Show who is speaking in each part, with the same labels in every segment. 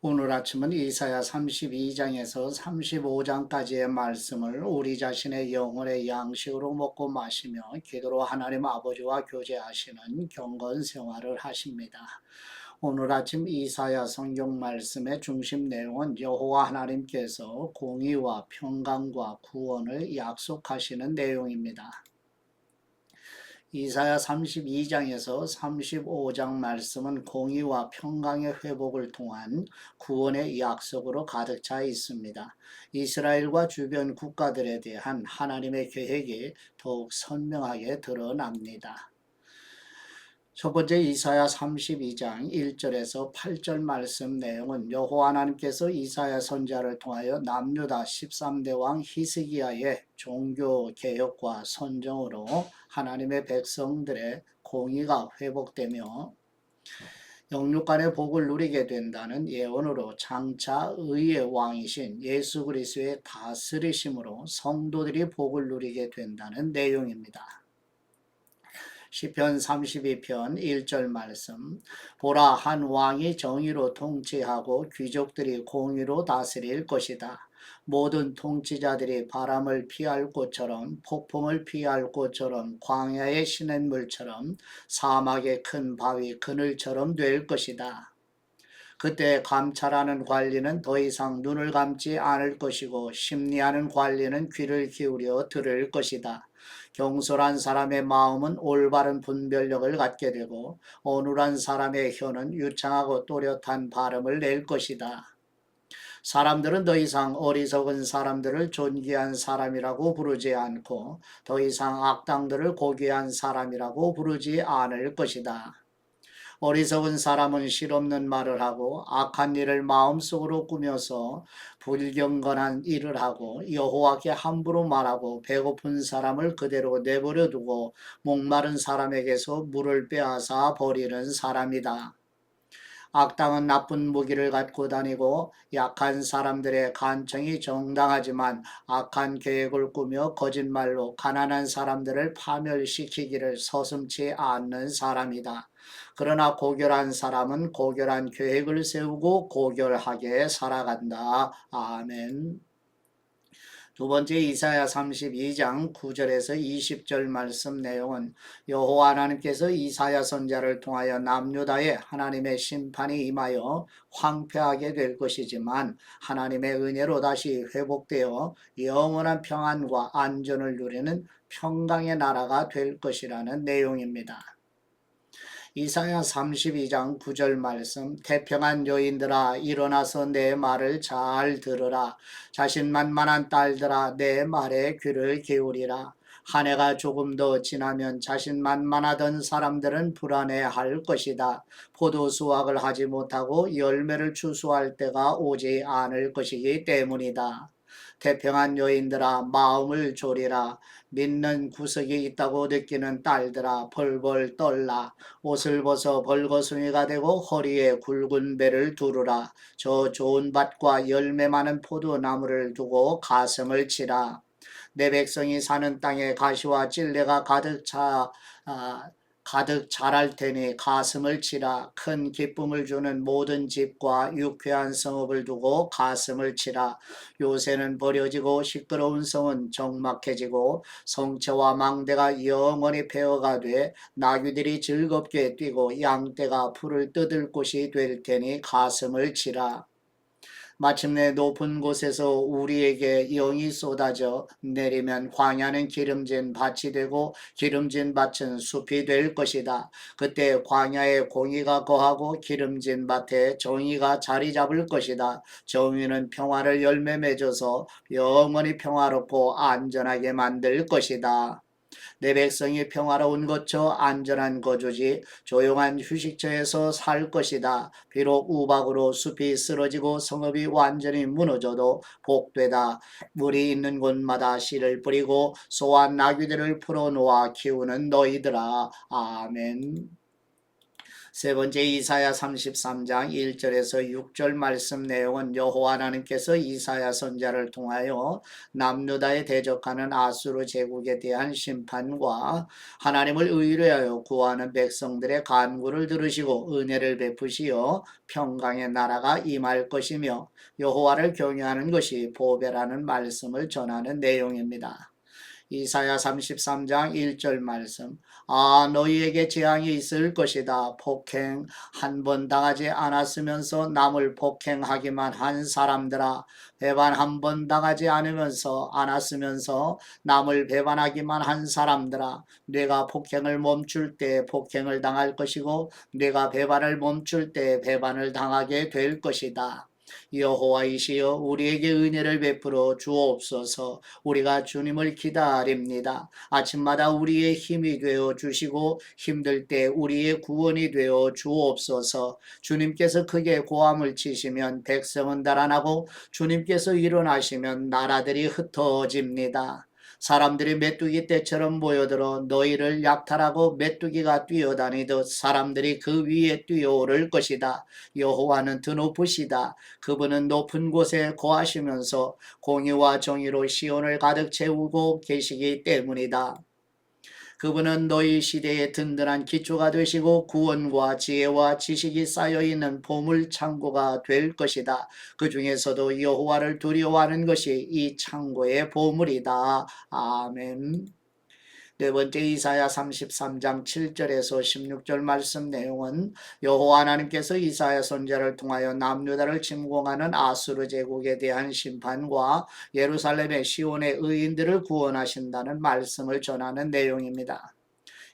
Speaker 1: 오늘 아침은 이사야 32장에서 35장까지의 말씀을 우리 자신의 영혼의 양식으로 먹고 마시며 기도로 하나님 아버지와 교제하시는 경건 생활을 하십니다. 오늘 아침 이사야 성경 말씀의 중심 내용은 여호와 하나님께서 공의와 평강과 구원을 약속하시는 내용입니다. 이사야 32장에서 35장 말씀은 공의와 평강의 회복을 통한 구원의 약속으로 가득 차 있습니다. 이스라엘과 주변 국가들에 대한 하나님의 계획이 더욱 선명하게 드러납니다. 첫 번째 이사야 32장 1절에서 8절 말씀 내용은 여호와 하나님께서 이사야 선지자를 통하여 남유다 13대 왕 히스기야의 종교 개혁과 선정으로 하나님의 백성들의 공의가 회복되며 영육간의 복을 누리게 된다는 예언으로 장차 의의 왕이신 예수 그리스도의 다스리심으로 성도들이 복을 누리게 된다는 내용입니다. 시편 32편 1절 말씀. 보라, 한 왕이 정의로 통치하고 귀족들이 공의로 다스릴 것이다. 모든 통치자들이 바람을 피할 곳처럼, 폭풍을 피할 곳처럼, 광야의 시냇물처럼, 사막의 큰 바위 그늘처럼 될 것이다. 그때 감찰하는 관리는 더 이상 눈을 감지 않을 것이고 심리하는 관리는 귀를 기울여 들을 것이다. 경솔한 사람의 마음은 올바른 분별력을 갖게 되고 어눌한 사람의 혀는 유창하고 또렷한 발음을 낼 것이다. 사람들은 더 이상 어리석은 사람들을 존귀한 사람이라고 부르지 않고 더 이상 악당들을 고귀한 사람이라고 부르지 않을 것이다. 어리석은 사람은 실없는 말을 하고 악한 일을 마음속으로 꾸며서 불경건한 일을 하고 여호와께 함부로 말하고 배고픈 사람을 그대로 내버려 두고 목마른 사람에게서 물을 빼앗아 버리는 사람이다. 악당은 나쁜 무기를 갖고 다니고 약한 사람들의 간청이 정당하지만 악한 계획을 꾸며 거짓말로 가난한 사람들을 파멸시키기를 서슴지 않는 사람이다. 그러나 고결한 사람은 고결한 계획을 세우고 고결하게 살아간다. 아멘. 두 번째 이사야 32장 9절에서 20절 말씀 내용은 여호와 하나님께서 이사야 선지자를 통하여 남유다에 하나님의 심판이 임하여 황폐하게 될 것이지만 하나님의 은혜로 다시 회복되어 영원한 평안과 안전을 누리는 평강의 나라가 될 것이라는 내용입니다. 이사야 32장 9절 말씀. 태평한 여인들아 일어나서 내 말을 잘 들으라. 자신만만한 딸들아 내 말에 귀를 기울이라. 한 해가 조금 더 지나면 자신만만하던 사람들은 불안해할 것이다. 포도 수확을 하지 못하고 열매를 추수할 때가 오지 않을 것이기 때문이다. 태평한 여인들아 마음을 졸이라. 믿는 구석이 있다고 느끼는 딸들아 벌벌 떨라. 옷을 벗어 벌거숭이가 되고 허리에 굵은 배를 두르라. 저 좋은 밭과 열매 많은 포도나무를 두고 가슴을 치라. 내 백성이 사는 땅에 가시와 찔레가 가득 자랄 테니 가슴을 치라. 큰 기쁨을 주는 모든 집과 유쾌한 성읍을 두고 가슴을 치라. 요새는 버려지고 시끄러운 성은 적막해지고 성체와 망대가 영원히 폐허가 돼 나귀들이 즐겁게 뛰고 양떼가 풀을 뜯을 곳이 될 테니 가슴을 치라. 마침내 높은 곳에서 우리에게 영이 쏟아져 내리면 광야는 기름진 밭이 되고 기름진 밭은 숲이 될 것이다. 그때 광야에 공의가 거하고 기름진 밭에 정의가 자리 잡을 것이다. 정의는 평화를 열매 맺어서 영원히 평화롭고 안전하게 만들 것이다. 내 백성이 평화로운 거처 안전한 거주지 조용한 휴식처에서 살 것이다. 비록 우박으로 숲이 쓰러지고 성읍이 완전히 무너져도 복되다. 물이 있는 곳마다 씨를 뿌리고 소와 나귀들을 풀어놓아 키우는 너희들아. 아멘. 세 번째 이사야 33장 1절에서 6절 말씀 내용은 여호와 하나님께서 이사야 선지자를 통하여 남유다에 대적하는 아수르 제국에 대한 심판과 하나님을 의뢰하여 구하는 백성들의 간구를 들으시고 은혜를 베푸시어 평강의 나라가 임할 것이며 여호와를 경외하는 것이 보배라는 말씀을 전하는 내용입니다. 이사야 33장 1절 말씀. 너희에게 재앙이 있을 것이다. 폭행 한 번 당하지 않았으면서 남을 폭행하기만 한 사람들아, 배반 한 번 당하지 않았으면서 남을 배반하기만 한 사람들아, 내가 폭행을 멈출 때 폭행을 당할 것이고 내가 배반을 멈출 때 배반을 당하게 될 것이다. 여호와이시여 우리에게 은혜를 베풀어 주옵소서. 우리가 주님을 기다립니다. 아침마다 우리의 힘이 되어 주시고 힘들 때 우리의 구원이 되어 주옵소서. 주님께서 크게 고함을 치시면 백성은 달아나고 주님께서 일어나시면 나라들이 흩어집니다. 사람들이 메뚜기 떼처럼 모여들어 너희를 약탈하고 메뚜기가 뛰어다니듯 사람들이 그 위에 뛰어오를 것이다. 여호와는 드높으시다. 그분은 높은 곳에 거하시면서 공의와 정의로 시온을 가득 채우고 계시기 때문이다. 그분은 너희 시대에 든든한 기초가 되시고 구원과 지혜와 지식이 쌓여있는 보물 창고가 될 것이다. 그 중에서도 여호와를 두려워하는 것이 이 창고의 보물이다. 아멘. 네 번째 이사야 33장 7절에서 16절 말씀 내용은 여호와 하나님께서 이사야 선지자를 통하여 남유다를 침공하는 아수르 제국에 대한 심판과 예루살렘의 시온의 의인들을 구원하신다는 말씀을 전하는 내용입니다.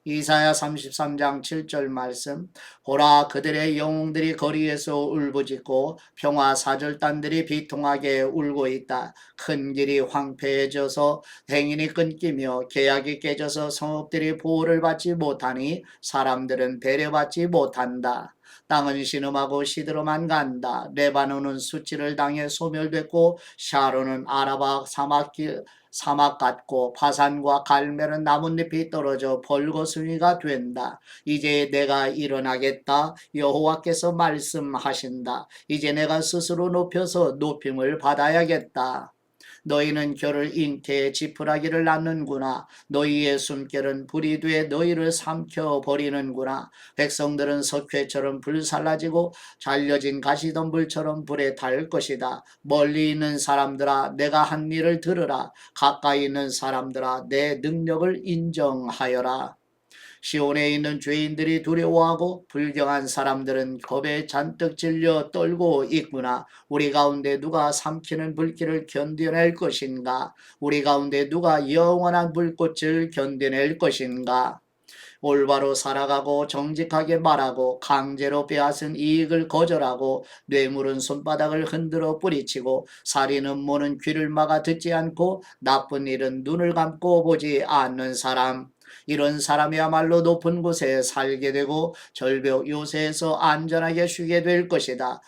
Speaker 1: 이사야 33장 7절 말씀. 보라, 그들의 영웅들이 거리에서 울부짖고 평화 사절단들이 비통하게 울고 있다. 큰 길이 황폐해져서 행인이 끊기며 계약이 깨져서 성읍들이 보호를 받지 못하니 사람들은 배려받지 못한다. 땅은 신음하고 시들어만 간다. 레바논은 수치를 당해 소멸됐고 샤론은 아라바 사막 같고 바산과 갈멜은 나뭇잎이 떨어져 벌거숭이가 된다. 이제 내가 일어나겠다. 여호와께서 말씀하신다. 이제 내가 스스로 높여서 높임을 받아야겠다. 너희는 겨를 잉태에 지푸라기를 낳는구나. 너희의 숨결은 불이 돼 너희를 삼켜버리는구나. 백성들은 석회처럼 불살라지고 잘려진 가시덤불처럼 불에 탈 것이다. 멀리 있는 사람들아 내가 한 일을 들으라. 가까이 있는 사람들아 내 능력을 인정하여라. 시온에 있는 죄인들이 두려워하고 불경한 사람들은 겁에 잔뜩 질려 떨고 있구나. 우리 가운데 누가 삼키는 불길을 견뎌낼 것인가? 우리 가운데 누가 영원한 불꽃을 견뎌낼 것인가? 올바로 살아가고 정직하게 말하고 강제로 빼앗은 이익을 거절하고 뇌물은 손바닥을 흔들어 뿌리치고 살인은 모는 귀를 막아 듣지 않고 나쁜 일은 눈을 감고 보지 않는 사람. 이런 사람이야말로 높은 곳에 살게 되고 절벽 요새에서 안전하게 쉬게 될 것이다.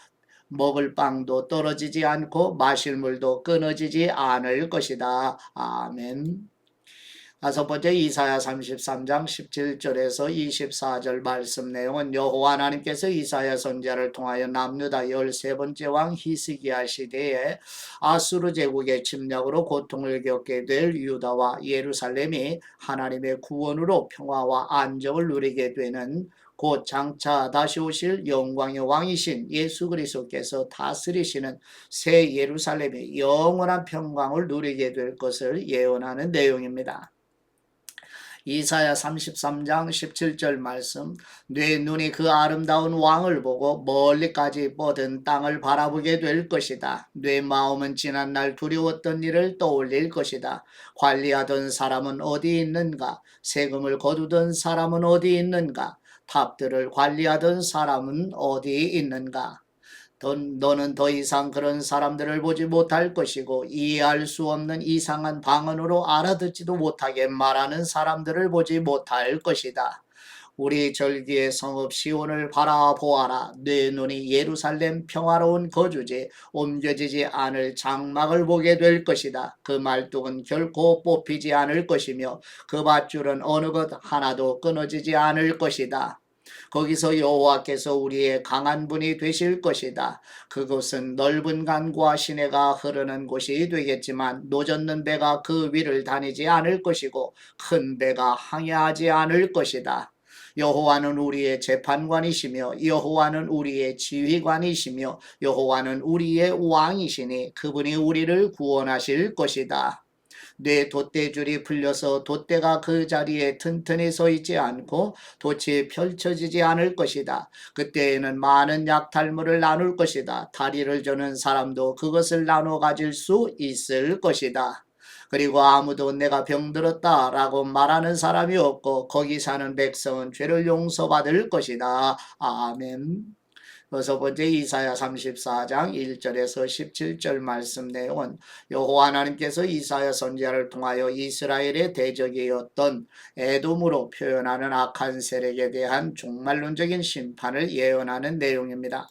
Speaker 1: 먹을 빵도 떨어지지 않고 마실 물도 끊어지지 않을 것이다. 아멘. 다섯 번째 이사야 33장 17절에서 24절 말씀 내용은 여호와 하나님께서 이사야 선지자를 통하여 남유다 13번째 왕 히스기야 시대에 아수르 제국의 침략으로 고통을 겪게 될 유다와 예루살렘이 하나님의 구원으로 평화와 안정을 누리게 되는 곧 장차 다시 오실 영광의 왕이신 예수 그리스도께서 다스리시는 새 예루살렘의 영원한 평강을 누리게 될 것을 예언하는 내용입니다. 이사야 33장 17절 말씀. 내 눈이 그 아름다운 왕을 보고 멀리까지 뻗은 땅을 바라보게 될 것이다. 내 마음은 지난날 두려웠던 일을 떠올릴 것이다. 관리하던 사람은 어디 있는가? 세금을 거두던 사람은 어디 있는가? 탑들을 관리하던 사람은 어디 있는가? 너는 더 이상 그런 사람들을 보지 못할 것이고 이해할 수 없는 이상한 방언으로 알아듣지도 못하게 말하는 사람들을 보지 못할 것이다. 우리 절기의 성읍 시온을 바라보아라. 내 눈이 예루살렘 평화로운 거주지 옮겨지지 않을 장막을 보게 될 것이다. 그 말뚝은 결코 뽑히지 않을 것이며 그 밧줄은 어느 것 하나도 끊어지지 않을 것이다. 거기서 여호와께서 우리의 강한 분이 되실 것이다. 그곳은 넓은 강과 시내가 흐르는 곳이 되겠지만 노젓는 배가 그 위를 다니지 않을 것이고 큰 배가 항해하지 않을 것이다. 여호와는 우리의 재판관이시며 여호와는 우리의 지휘관이시며 여호와는 우리의 왕이시니 그분이 우리를 구원하실 것이다. 내 돛대줄이 풀려서 돛대가 그 자리에 튼튼히 서 있지 않고 돛이 펼쳐지지 않을 것이다. 그때에는 많은 약탈물을 나눌 것이다. 다리를 저는 사람도 그것을 나눠 가질 수 있을 것이다. 그리고 아무도 내가 병들었다 라고 말하는 사람이 없고 거기 사는 백성은 죄를 용서받을 것이다. 아멘. 여섯 번째 이사야 34장 1절에서 17절 말씀 내용은 여호와 하나님께서 이사야 선지자를 통하여 이스라엘의 대적이었던 에돔으로 표현하는 악한 세력에 대한 종말론적인 심판을 예언하는 내용입니다.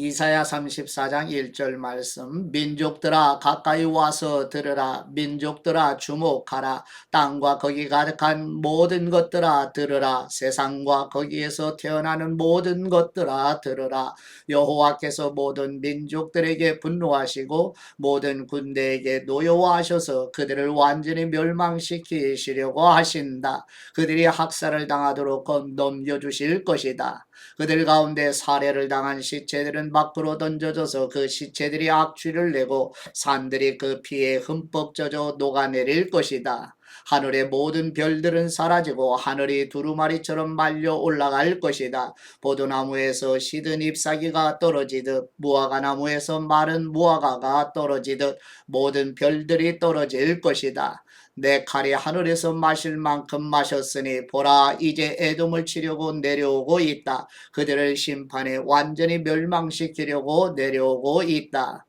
Speaker 1: 이사야 34장 1절 말씀 민족들아 가까이 와서 들으라 민족들아 주목하라 땅과 거기 가득한 모든 것들아 들으라 세상과 거기에서 태어나는 모든 것들아 들으라 여호와께서 모든 민족들에게 분노하시고 모든 군대에게 노여워하셔서 그들을 완전히 멸망시키시려고 하신다. 그들이 학살을 당하도록 넘겨주실 것이다. 그들 가운데 살해를 당한 시체들은 밖으로 던져져서 그 시체들이 악취를 내고 산들이 그 피에 흠뻑 젖어 녹아내릴 것이다. 하늘의 모든 별들은 사라지고 하늘이 두루마리처럼 말려 올라갈 것이다. 포도나무에서 시든 잎사귀가 떨어지듯 무화과나무에서 마른 무화과가 떨어지듯 모든 별들이 떨어질 것이다. 내 칼이 하늘에서 마실 만큼 마셨으니 보라 이제 에돔을 치려고 내려오고 있다. 그들을 심판에 완전히 멸망시키려고 내려오고 있다.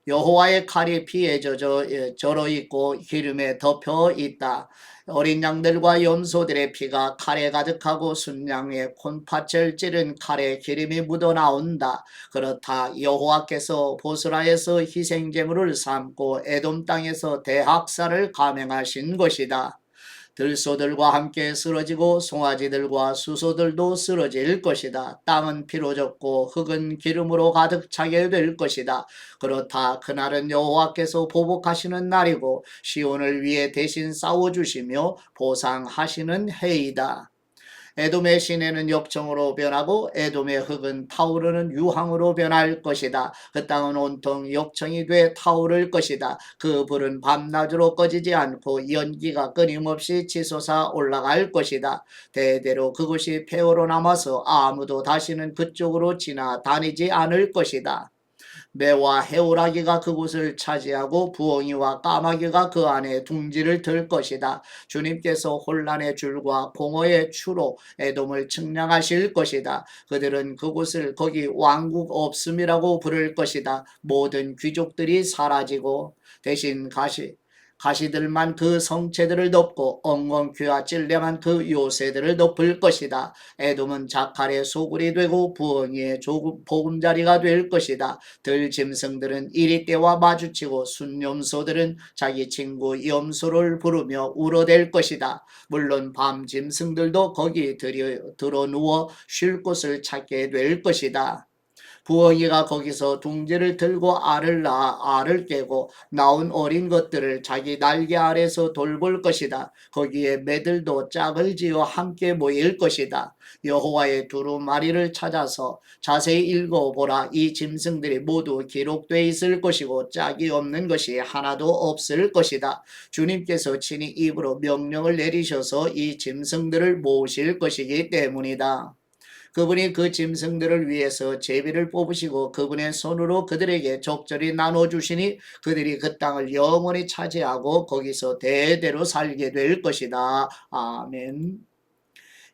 Speaker 1: 여호와의 칼이 피에 절어 있고 기름에 덮여 있다. 어린 양들과 염소들의 피가 칼에 가득하고 순양의 콘팥을 찌른 칼에 기름이 묻어나온다. 그렇다 여호와께서 보스라에서 희생제물을 삼고 에돔 땅에서 대학살을 감행하신 것이다. 들소들과 함께 쓰러지고 송아지들과 수소들도 쓰러질 것이다. 땅은 피로 젖고 흙은 기름으로 가득 차게 될 것이다. 그렇다 그날은 여호와께서 보복하시는 날이고 시온을 위해 대신 싸워주시며 보상하시는 해이다. 에돔의 시내는 역청으로 변하고 에돔의 흙은 타오르는 유황으로 변할 것이다. 그 땅은 온통 역청이 돼 타오를 것이다. 그 불은 밤낮으로 꺼지지 않고 연기가 끊임없이 치솟아 올라갈 것이다. 대대로 그곳이 폐허로 남아서 아무도 다시는 그쪽으로 지나다니지 않을 것이다. 매와 해오라기가 그곳을 차지하고 부엉이와 까마귀가 그 안에 둥지를 들 것이다. 주님께서 혼란의 줄과 공허의 추로 에돔을 측량하실 것이다. 그들은 그곳을 거기 왕국 없음이라고 부를 것이다. 모든 귀족들이 사라지고 대신 가시들만 그 성체들을 덮고 엉겅퀴와 찔레만 그 요새들을 덮을 것이다. 에돔은 자칼의 소굴이 되고 부엉이의 보금자리가 될 것이다. 들짐승들은 이리떼와 마주치고 순염소들은 자기 친구 염소를 부르며 울어댈 것이다. 물론 밤 짐승들도 거기 들어 누워 쉴 곳을 찾게 될 것이다. 부엉이가 거기서 둥지를 들고 알을 낳아 알을 깨고 나온 어린 것들을 자기 날개 아래서 돌볼 것이다. 거기에 매들도 짝을 지어 함께 모일 것이다. 여호와의 두루마리를 찾아서 자세히 읽어보라. 이 짐승들이 모두 기록되어 있을 것이고 짝이 없는 것이 하나도 없을 것이다. 주님께서 친히 입으로 명령을 내리셔서 이 짐승들을 모으실 것이기 때문이다. 그분이 그 짐승들을 위해서 제비를 뽑으시고 그분의 손으로 그들에게 적절히 나눠주시니 그들이 그 땅을 영원히 차지하고 거기서 대대로 살게 될 것이다. 아멘.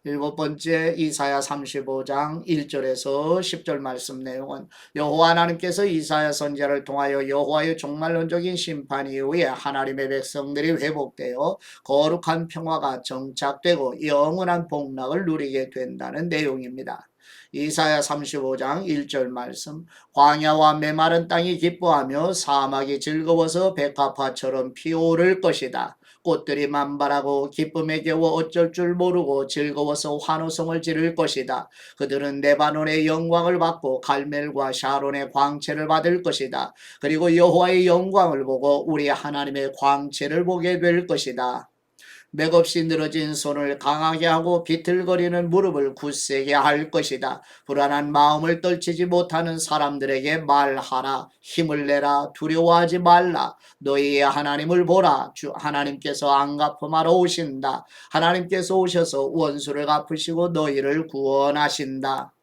Speaker 1: 일곱 번째 이사야 35장 1절에서 10절 말씀 내용은 여호와 하나님께서 이사야 선지자를 통하여 여호와의 종말론적인 심판 이후에 하나님의 백성들이 회복되어 거룩한 평화가 정착되고 영원한 복락을 누리게 된다는 내용입니다. 이사야 35장 1절 말씀 광야와 메마른 땅이 기뻐하며 사막이 즐거워서 백합화처럼 피오를 것이다. 꽃들이 만발하고 기쁨에 겨워 어쩔 줄 모르고 즐거워서 환호성을 지를 것이다. 그들은 레바논의 영광을 받고 갈멜과 샤론의 광채를 받을 것이다. 그리고 여호와의 영광을 보고 우리 하나님의 광채를 보게 될 것이다. 맥없이 늘어진 손을 강하게 하고 비틀거리는 무릎을 굳세게 할 것이다. 불안한 마음을 떨치지 못하는 사람들에게 말하라. 힘을 내라. 두려워하지 말라. 너희의 하나님을 보라. 주 하나님께서 안갚음하러 오신다. 하나님께서 오셔서 원수를 갚으시고 너희를 구원하신다.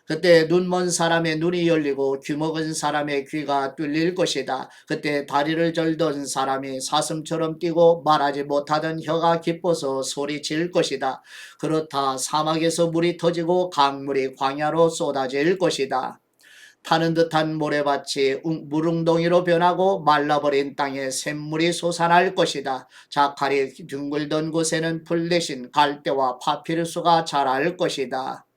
Speaker 1: 그때 눈먼 사람의 눈이 열리고 귀먹은 사람의 귀가 뚫릴 것이다. 그때 다리를 절던 사람이 사슴처럼 뛰고 말하지 못하던 혀가 기뻐서 소리칠 것이다. 그렇다. 사막에서 물이 터지고 강물이 광야로 쏟아질 것이다. 타는 듯한 모래밭이 물웅덩이로 변하고 말라버린 땅에 샘물이 솟아날 것이다. 자칼이 둥글던 곳에는 풀 대신 갈대와 파피루스가 자랄 것이다.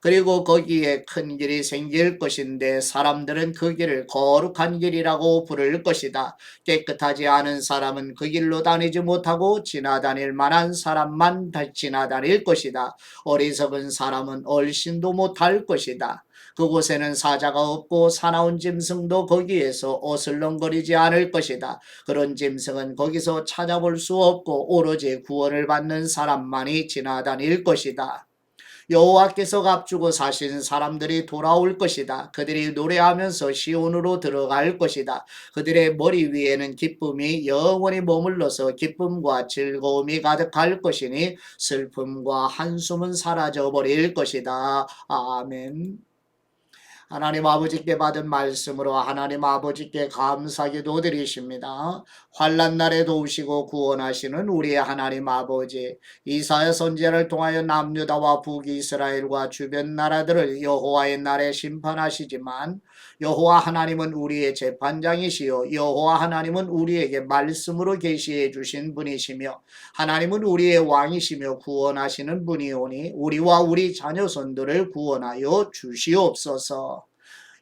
Speaker 1: 그리고 거기에 큰 길이 생길 것인데 사람들은 그 길을 거룩한 길이라고 부를 것이다. 깨끗하지 않은 사람은 그 길로 다니지 못하고 지나다닐 만한 사람만 지나다닐 것이다. 어리석은 사람은 얼씬도 못할 것이다. 그곳에는 사자가 없고 사나운 짐승도 거기에서 어슬렁거리지 않을 것이다. 그런 짐승은 거기서 찾아볼 수 없고 오로지 구원을 받는 사람만이 지나다닐 것이다. 여호와께서 값주고 사신 사람들이 돌아올 것이다. 그들이 노래하면서 시온으로 들어갈 것이다. 그들의 머리 위에는 기쁨이 영원히 머물러서 기쁨과 즐거움이 가득할 것이니 슬픔과 한숨은 사라져 버릴 것이다. 아멘. 하나님 아버지께 받은 말씀으로 하나님 아버지께 감사기도 드리십니다. 환난 날에 도우시고 구원하시는 우리의 하나님 아버지, 이사야 선지자를 통하여 남유다와 북이스라엘과 주변 나라들을 여호와의 날에 심판하시지만 여호와 하나님은 우리의 재판장이시요 여호와 하나님은 우리에게 말씀으로 계시해 주신 분이시며 하나님은 우리의 왕이시며 구원하시는 분이오니 우리와 우리 자녀손들을 구원하여 주시옵소서.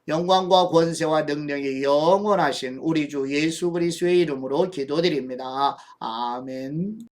Speaker 1: 영광과 권세와 능력이 영원하신 우리 주 예수 그리스도의 이름으로 기도드립니다. 아멘.